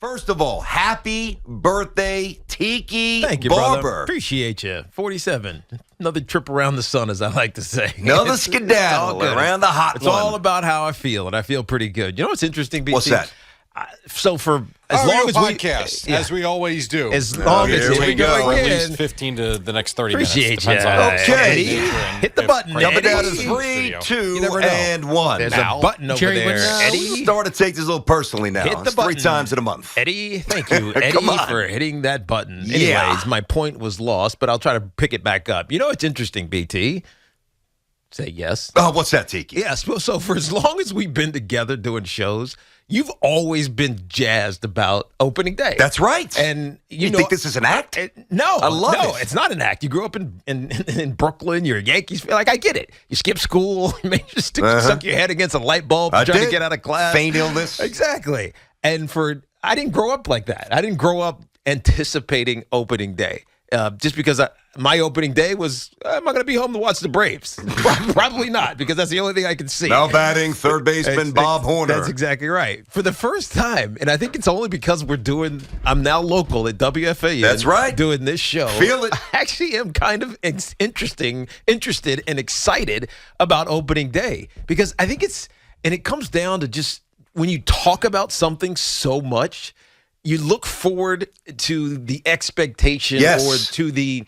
First of all, happy birthday, Tiki Thank you, Barber. brother. Appreciate you. 47. Another trip around the sun, as I like to say. Another skedaddle around the hot It's one. all about how I feel, and I feel pretty good. You know what's interesting, BT? What's that? So for as long as podcast, as we always do. As long as here we go. For at again, least 15 to the next 30 appreciate minutes. you. Depends on Okay. Hit the button, Jumping Eddie. down to 3, 2, never know. and 1. There's Now, a button over Jerry, there, what's- Eddie. Starting to take this a little personally now. Hit the It's button. 3 times in a month. Eddie, thank you, Eddie, Come on. for hitting that button. Yeah. Anyways, my point was lost, but I'll try to pick it back up. You know what's interesting, BT? Say yes. Oh, what's that, Tiki? Yes. So for as long as we've been together doing shows, you've always been jazzed about opening day. That's right. And you know, think this is an act? No, I love no, it. it's not an act. You grew up in Brooklyn. You're a Yankees fan. Like, I get it. You skip school. You may just stuck your head against a light bulb I trying did. to get out of class. Feign illness. Exactly. And I didn't grow up like that. I didn't grow up anticipating opening day. Just because my opening day was, am I going to be home to watch the Braves? Probably not, because that's the only thing I can see. Now batting, third baseman Bob Horner. That's exactly right. For the first time, and I think it's only because I'm now local at WFAN. That's right. Doing this show. Feel it. I actually am kind of interested and excited about opening day, because I think it comes down to just when you talk about something so much, you look forward to the expectation or to the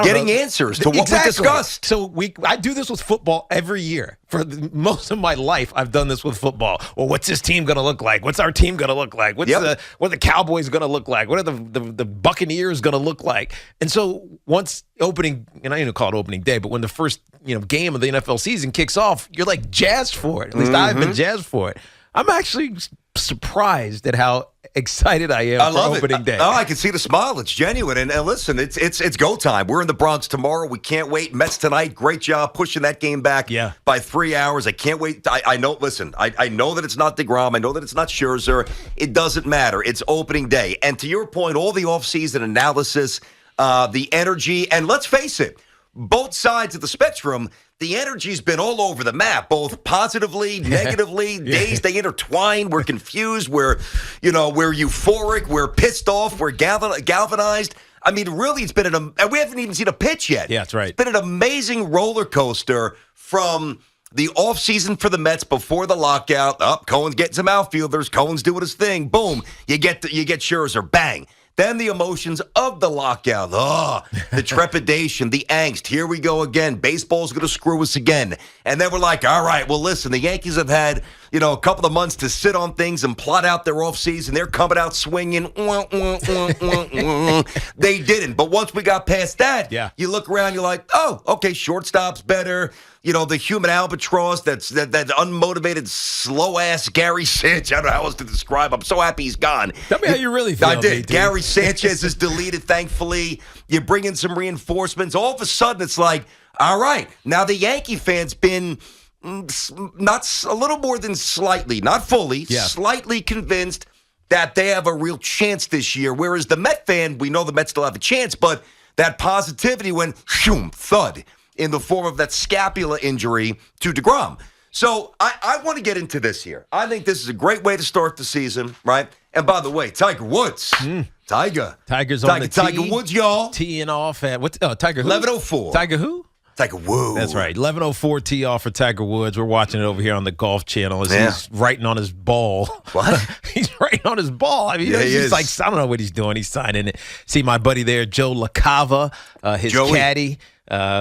getting answers to what we discussed. So I do this with football every year. For most of my life, I've done this with football. Well, what's this team going to look like? What's our team going to look like? What are the Cowboys going to look like? What are the Buccaneers going to look like? And so once opening, and I don't even call it opening day, but when the first game of the NFL season kicks off, you're like jazzed for it. At least I've been jazzed for it. I'm actually surprised at how excited I am for opening day. Oh, I can see the smile. It's genuine. And listen, it's go time. We're in the Bronx tomorrow. We can't wait. Mets tonight. Great job pushing that game back by 3 hours. I can't wait. I know. Listen, I know that it's not DeGrom. I know that it's not Scherzer. It doesn't matter. It's opening day. And to your point, all the offseason analysis, the energy, and let's face it, both sides of the spectrum, the energy's been all over the map, both positively, negatively. Days they intertwine. We're confused. We're euphoric. We're pissed off. We're galvanized. I mean, really, it's been and we haven't even seen a pitch yet. Yeah, that's right. It's been an amazing roller coaster from the offseason for the Mets before the lockout. Cohen's getting some outfielders. Cohen's doing his thing. Boom. You get Scherzer. Bang. Then the emotions of the lockout. The trepidation, the angst. Here we go again. Baseball's going to screw us again. And then we're like, all right, well, listen, the Yankees have had, a couple of months to sit on things and plot out their offseason. They're coming out swinging. They didn't. But once we got past that, you look around, you're like, oh, okay, shortstop's better. The human albatross, that unmotivated, slow-ass Gary Sanchez. I don't know how else to describe him. I'm so happy he's gone. Tell me how you really feel. I did. BT. Gary Sanchez is deleted, thankfully. You bring in some reinforcements. All of a sudden, it's like, all right, now the Yankee fan's been not a little more than slightly, not fully, slightly convinced that they have a real chance this year. Whereas the Met fan, we know the Mets still have a chance, but that positivity went thud in the form of that scapula injury to DeGrom. So I want to get into this here. I think this is a great way to start the season, right? And by the way, Tiger Woods. Tiger's on the tee. Tiger Woods, y'all. Teeing off at, Tiger who? 11:04. Tiger who? Tiger Woods. That's right. 11:04 tee off for Tiger Woods. We're watching it over here on the Golf Channel as he's writing on his ball. What? He's writing on his ball. I mean, he's like, I don't know what he's doing. He's signing it. See my buddy there, Joe LaCava, his caddy.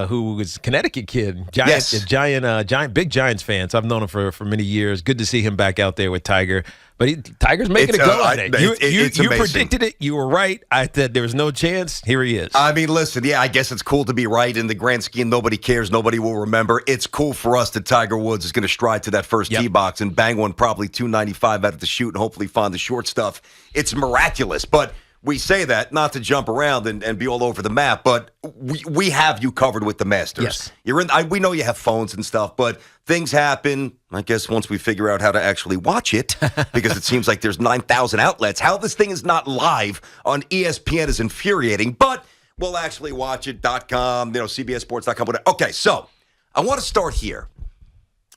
Who was a Connecticut kid, big Giants fan. So I've known him for many years. Good to see him back out there with Tiger. But Tiger's making a go at it. You predicted it. You were right. I said there was no chance. Here he is. I mean, listen, I guess it's cool to be right. In the grand scheme, nobody cares. Nobody will remember. It's cool for us that Tiger Woods is going to stride to that first tee box and bang one probably 295 out of the chute and hopefully find the short stuff. It's miraculous. But we say that not to jump around and be all over the map, but we have you covered with the Masters. Yes. We know you have phones and stuff, but things happen, I guess, once we figure out how to actually watch it, because it seems like there's 9,000 outlets. How this thing is not live on ESPN is infuriating, but we'll actually watch it, .com, CBSSports.com, whatever. Okay, so I want to start here.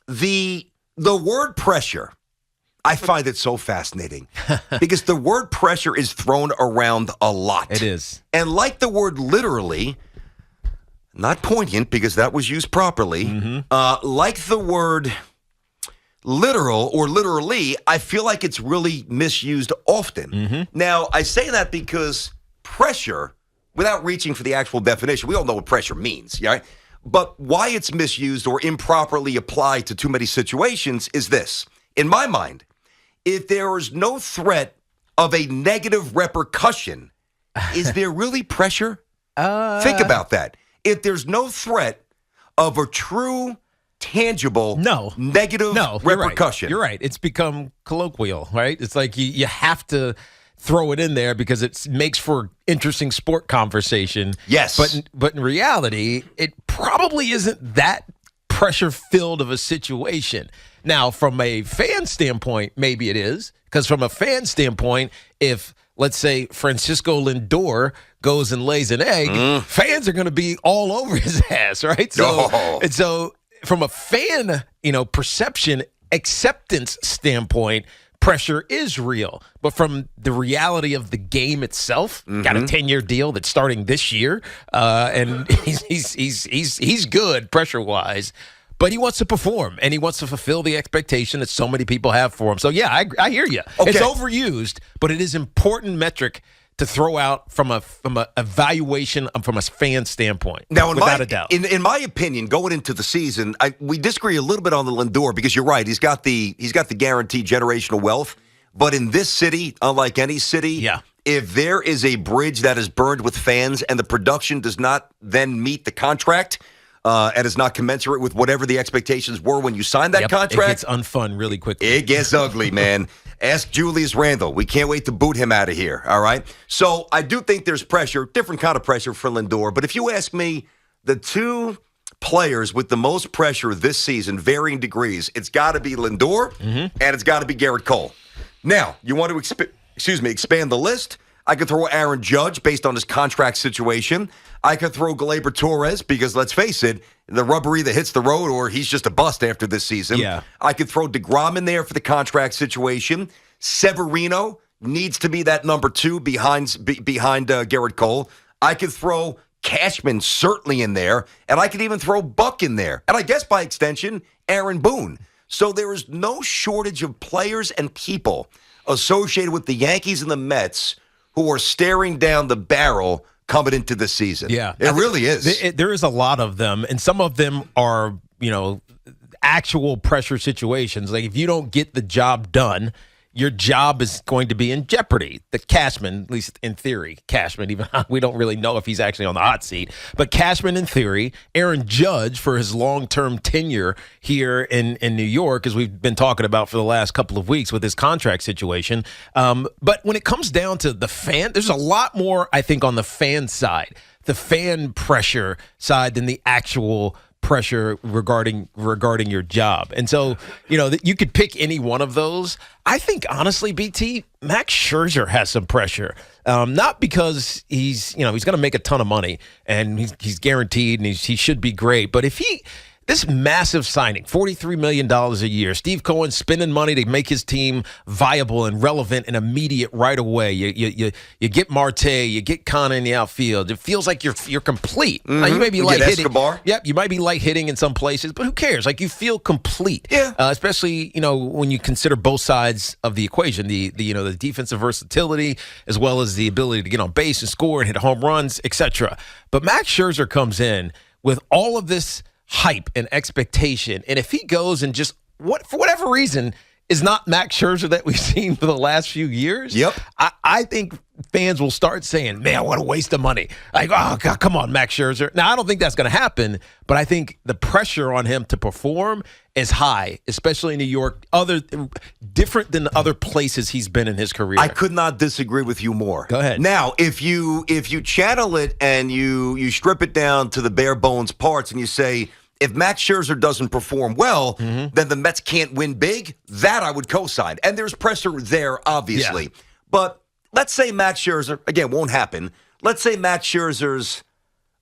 The word pressure, I find it so fascinating because the word pressure is thrown around a lot. It is. And like the word literally, not poignant because that was used properly, like the word literal or literally, I feel like it's really misused often. Now, I say that because pressure, without reaching for the actual definition, we all know what pressure means, right? But why it's misused or improperly applied to too many situations is this. In my mind, if there is no threat of a negative repercussion, is there really pressure? Think about that. If there's no threat of a true, tangible, negative repercussion. You're right. It's become colloquial, right? It's like you have to throw it in there because it makes for interesting sport conversation. Yes. But in reality, it probably isn't that pressure-filled of a situation. Now, from a fan standpoint, maybe it is. Because from a fan standpoint, if, let's say, Francisco Lindor goes and lays an egg, fans are going to be all over his ass, right? And so from a fan, perception, acceptance standpoint, pressure is real. But from the reality of the game itself, got a 10-year deal that's starting this year, and he's good pressure-wise. But he wants to perform, and he wants to fulfill the expectation that so many people have for him. So, yeah, I hear you. Okay. It's overused, but it is important metric to throw out from a evaluation from a fan standpoint. Now, without a doubt. In my opinion, going into the season, we disagree a little bit on the Lindor because you're right. He's got the guaranteed generational wealth. But in this city, unlike any city, if there is a bridge that is burned with fans and the production does not then meet the contract, and is not commensurate with whatever the expectations were when you signed that contract. It gets unfun really quickly. It gets ugly, man. Ask Julius Randle. We can't wait to boot him out of here, all right? So I do think there's pressure, different kind of pressure for Lindor. But if you ask me, the two players with the most pressure this season, varying degrees, it's got to be Lindor and it's got to be Garrett Cole. Now, you want to expand the list? I could throw Aaron Judge based on his contract situation. I could throw Gleyber Torres because, let's face it, the rubber either hits the road or he's just a bust after this season. Yeah. I could throw DeGrom in there for the contract situation. Severino needs to be that number two behind Garrett Cole. I could throw Cashman certainly in there, and I could even throw Buck in there. And I guess by extension, Aaron Boone. So there is no shortage of players and people associated with the Yankees and the Mets who are staring down the barrel coming into the season. Yeah. It really is. There is a lot of them, and some of them are, actual pressure situations. Like if you don't get the job done, your job is going to be in jeopardy. The Cashman, at least in theory, even we don't really know if he's actually on the hot seat, but Cashman in theory, Aaron Judge for his long-term tenure here in New York, as we've been talking about for the last couple of weeks with his contract situation. But when it comes down to the fan, there's a lot more, I think, on the fan side, the fan pressure side than the actual pressure regarding your job. And so, you could pick any one of those. I think, honestly, BT, Max Scherzer has some pressure. Not because he's going to make a ton of money and he's guaranteed and he should be great. But if this massive signing, $43 million a year, Steve Cohen spending money to make his team viable and relevant and immediate right away. You get Marte, you get Kana in the outfield. It feels like you're complete. Now, you may be light hitting. Escobar. Yep, you might be light hitting in some places, but who cares? Like you feel complete. Yeah. Especially when you consider both sides of the equation, the defensive versatility as well as the ability to get on base and score and hit home runs, etc. But Max Scherzer comes in with all of this hype and expectation, and if he goes and just for whatever reason is not Max Scherzer that we've seen for the last few years, I think fans will start saying, man, what a waste of money. Like, oh, God, come on, Max Scherzer. Now, I don't think that's going to happen, but I think the pressure on him to perform is high, especially in New York, different than other places he's been in his career. I could not disagree with you more. Go ahead. Now, if you channel it and you strip it down to the bare bones parts and you say, if Max Scherzer doesn't perform well, then the Mets can't win big, that I would co-sign. And there's pressure there, obviously. Yeah. But let's say Max Scherzer, again, won't happen. Let's say Max Scherzer's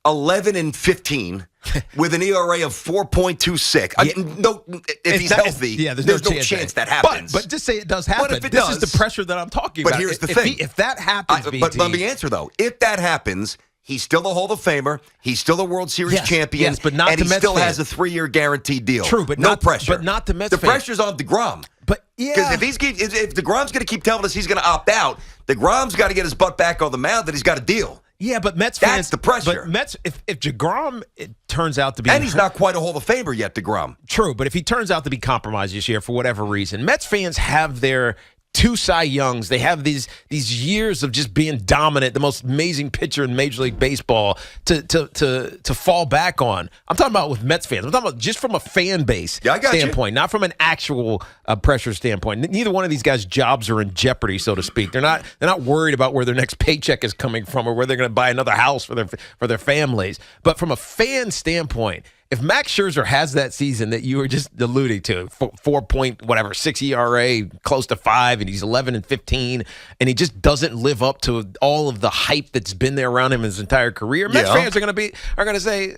11-15 with an ERA of 4.26. I mean, no, if he's healthy, there's no chance that happens. But just say it does happen. But if it this does, is the pressure that I'm talking but about. But here's the thing. If that happens, BT, but let me answer, though. If that happens, he's still a Hall of Famer. He's still a World Series champion. Yes, but not and the he Mets still fans. has a 3-year guaranteed deal. True, but no pressure. But not the Mets The fans. pressure's on DeGrom. But because if DeGrom's going to keep telling us he's going to opt out, DeGrom's got to get his butt back on the mound that he's got a deal. Yeah, but Mets fans. That's the pressure. But Mets, if DeGrom it turns out to be. And he's not quite a Hall of Famer yet, DeGrom. True, but if he turns out to be compromised this year for whatever reason, Mets fans have their 2 Cy Youngs. They have these years of just being dominant, the most amazing pitcher in Major League Baseball to fall back on. I'm talking about with Mets fans. I'm talking about just from a fan base standpoint, not from an actual pressure standpoint. Neither one of these guys' jobs are in jeopardy, so to speak. They're not worried about where their next paycheck is coming from or where they're going to buy another house for their families. But from a fan standpoint, if Max Scherzer has that season that you were just alluding to, 4.6 ERA, close to 5, and he's 11-15, and he just doesn't live up to all of the hype that's been there around him his entire career, Mets fans are going to say,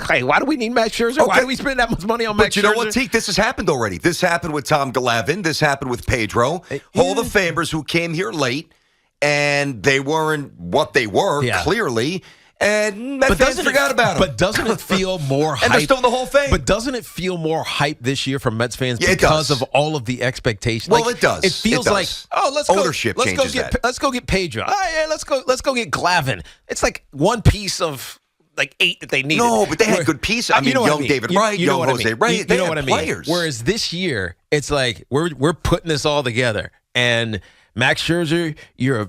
hey, why do we need Max Scherzer? Okay. Why do we spend that much money on Max Scherzer? But you know what, Teak? This has happened already. This happened with Tom Glavine. This happened with Pedro. Hall of Famers who came here late, and they weren't what they were, clearly. And Mets fans forgot about him. But doesn't it feel more hype? And they're still in the Hall of Fame. But doesn't it feel more hype this year from Mets fans because of all of the expectations? Well, it does. It feels like, ownership changes that. Let's go get Pedro. Oh, yeah, let's go get Glavine. It's like one piece of like 8 that they needed. No, but they had good pieces. I mean, young David Wright, young Jose Reyes. They had players. Whereas this year, it's like we're putting this all together. And Max Scherzer, you're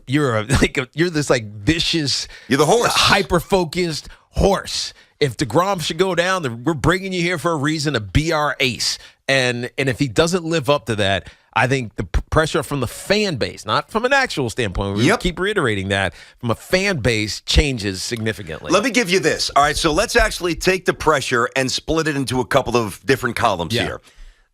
this like vicious, you're the horse, hyper focused horse. If DeGrom should go down, then we're bringing you here for a reason to be our ace. And if he doesn't live up to that, I think the pressure from the fan base, not from an actual standpoint, we keep reiterating that, from a fan base changes significantly. Let me give you this. All right, so let's actually take the pressure and split it into a couple of different columns here.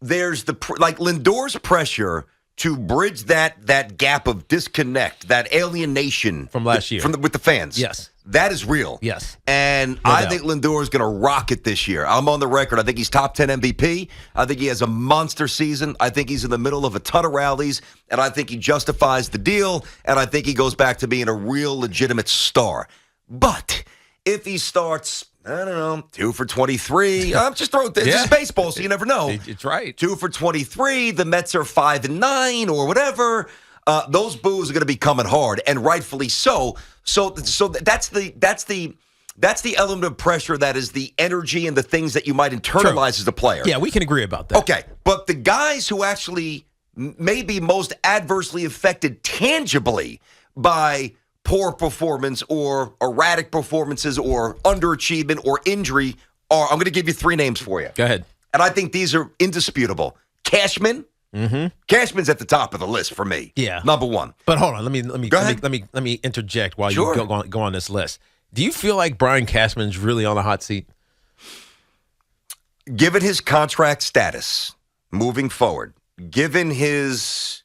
There's Lindor's pressure to bridge that gap of disconnect, that alienation from last year with the fans. Yes. That is real. Yes. And I think Lindor is going to rock it this year. I'm on the record. I think he's top 10 MVP. I think he has a monster season. I think he's in the middle of a ton of rallies, and I think he justifies the deal, and I think he goes back to being a real legitimate star. But if he starts, I don't know, 2 for 23. I'm just throwing this. This is baseball, so you never know. It's right. 2 for 23. The Mets are 5-9 or whatever. Those boos are going to be coming hard, and rightfully so. So that's the element of pressure that is the energy and the things that you might internalize as a player. Yeah, we can agree about that. Okay, but the guys who actually may be most adversely affected tangibly by poor performance or erratic performances or underachievement or injury are, I'm going to give you 3 names for you. Go ahead. And I think these are indisputable. Cashman. Mm-hmm. Cashman's at the top of the list for me. Yeah, number 1. But hold on, let me interject while you go on this list. Do you feel like Brian Cashman's really on the hot seat? Given his contract status moving forward, given his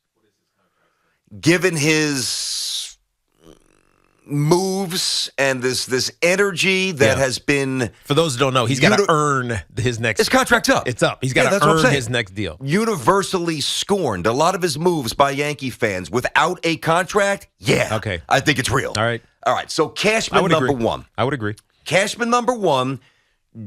moves and this energy that has been, for those who don't know, he's got to earn his contract's up. It's up. He's got to earn his next deal. Universally scorned. A lot of his moves by Yankee fans without a contract. Yeah. Okay. I think it's real. All right. So Cashman number 1. I would agree. Cashman number 1.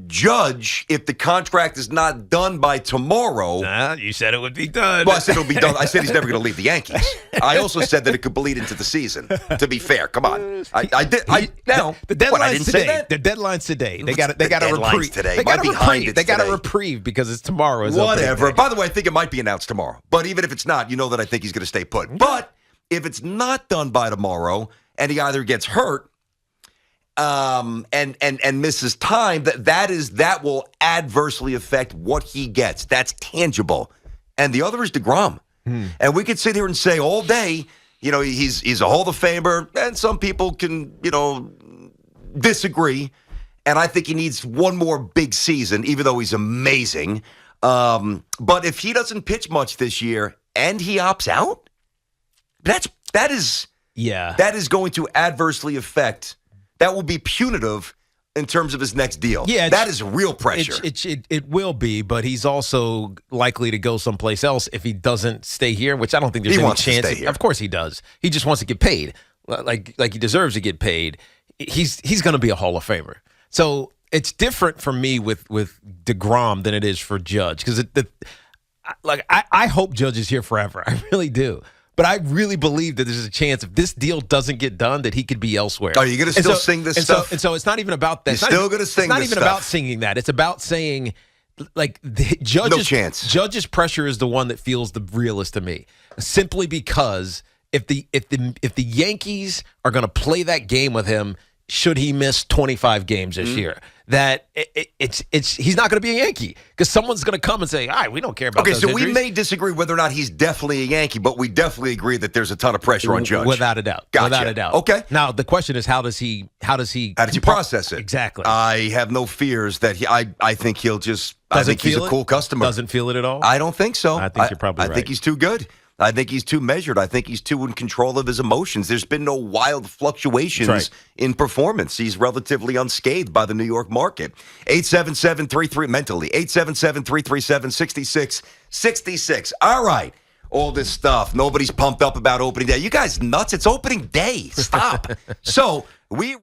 Judge if the contract is not done by tomorrow. You said it would be done. Well, I said it'll be done. I said he's never going to leave the Yankees. I also said that it could bleed into the season. To be fair, come on. I did. The deadline's today. The deadline's today. They got a reprieve today. They got a reprieve because it's tomorrow. Whatever. By the way, I think it might be announced tomorrow. But even if it's not, you know that I think he's going to stay put. But if it's not done by tomorrow and he either gets hurt and misses time, that will adversely affect what he gets. That's tangible. And the other is DeGrom. And we could sit here and say all day, he's a Hall of Famer, and some people can, disagree. And I think he needs one more big season, even though he's amazing. But if he doesn't pitch much this year and he opts out, that is going to adversely affect. That will be punitive in terms of his next deal. Yeah, that is real pressure. It will be, but he's also likely to go someplace else if he doesn't stay here, which I don't think there's any chance. To stay here. Of course he does. He just wants to get paid, like he deserves to get paid. He's going to be a Hall of Famer. So it's different for me with DeGrom than it is for Judge, because I hope Judge is here forever. I really do. But I really believe that there's a chance if this deal doesn't get done that he could be elsewhere. Are you going to still sing this stuff? So it's not even about that. You're still going to sing this stuff. It's not even about singing that. It's about saying, like, Judge's, no chance. Judge's pressure is the one that feels the realest to me, simply because if the Yankees are going to play that game with him, should he miss 25 games this year, that he's not going to be a Yankee, because someone's going to come and say, all right, we don't care about those injuries. We may disagree whether or not he's definitely a Yankee, but we definitely agree that there's a ton of pressure on Judge. Without a doubt. Gotcha. Without a doubt. Okay. Now, the question is, how does he process it? Exactly. I have no fears that I think he'll just I think he's a cool customer. Doesn't feel it at all? I don't think so. I think you're probably right. I think he's too good. I think he's too measured. I think he's too in control of his emotions. There's been no wild fluctuations in performance. He's relatively unscathed by the New York market. 877-33 mentally. 877-337-6666. All right. All this stuff. Nobody's pumped up about opening day. You guys nuts? It's opening day. Stop. So we